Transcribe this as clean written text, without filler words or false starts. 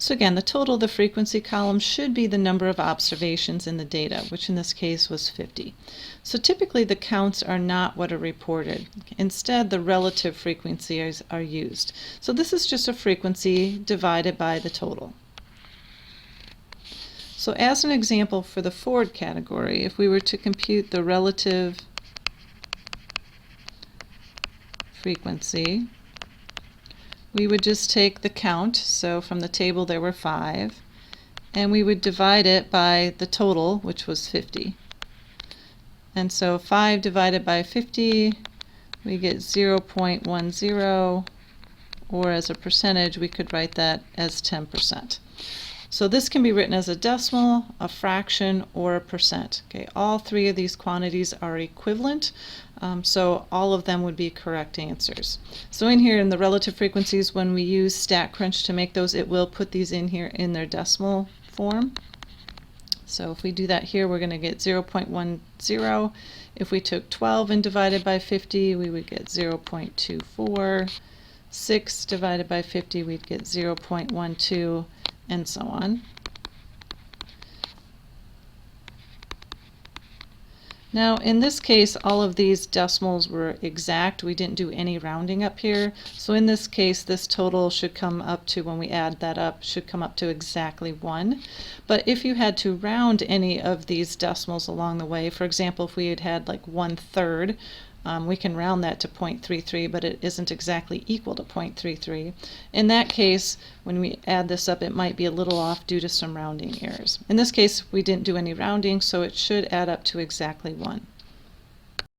So again, the total of the frequency column should be the number of observations in the data, which in this case was 50. So typically the counts are not what are reported. Instead, the relative frequencies are used. So this is just a frequency divided by the total. So as an example for the Ford category, if we were to compute the relative frequency, we would just take the count, so from the table there were 5, and we would divide it by the total, which was 50. And so 5 divided by 50, we get 0.10, or as a percentage, we could write that as 10%. So this can be written as a decimal, a fraction, or a percent. Okay, all three of these quantities are equivalent, so all of them would be correct answers. So in here in the relative frequencies, when we use StatCrunch to make those, it will put these in here in their decimal form. So if we do that here, we're going to get 0.10. If we took 12 and divided by 50, we would get 0.24. 6 divided by 50, we'd get 0.12. And so on. Now in this case, all of these decimals were exact. We didn't do any rounding up here. So in this case, this total should come up to, when we add that up, should come up to exactly 1. But if you had to round any of these decimals along the way, for example, if we had had like 1/3, we can round that to 0.33, but it isn't exactly equal to 0.33. In that case, when we add this up, it might be a little off due to some rounding errors. In this case, we didn't do any rounding, so it should add up to exactly 1.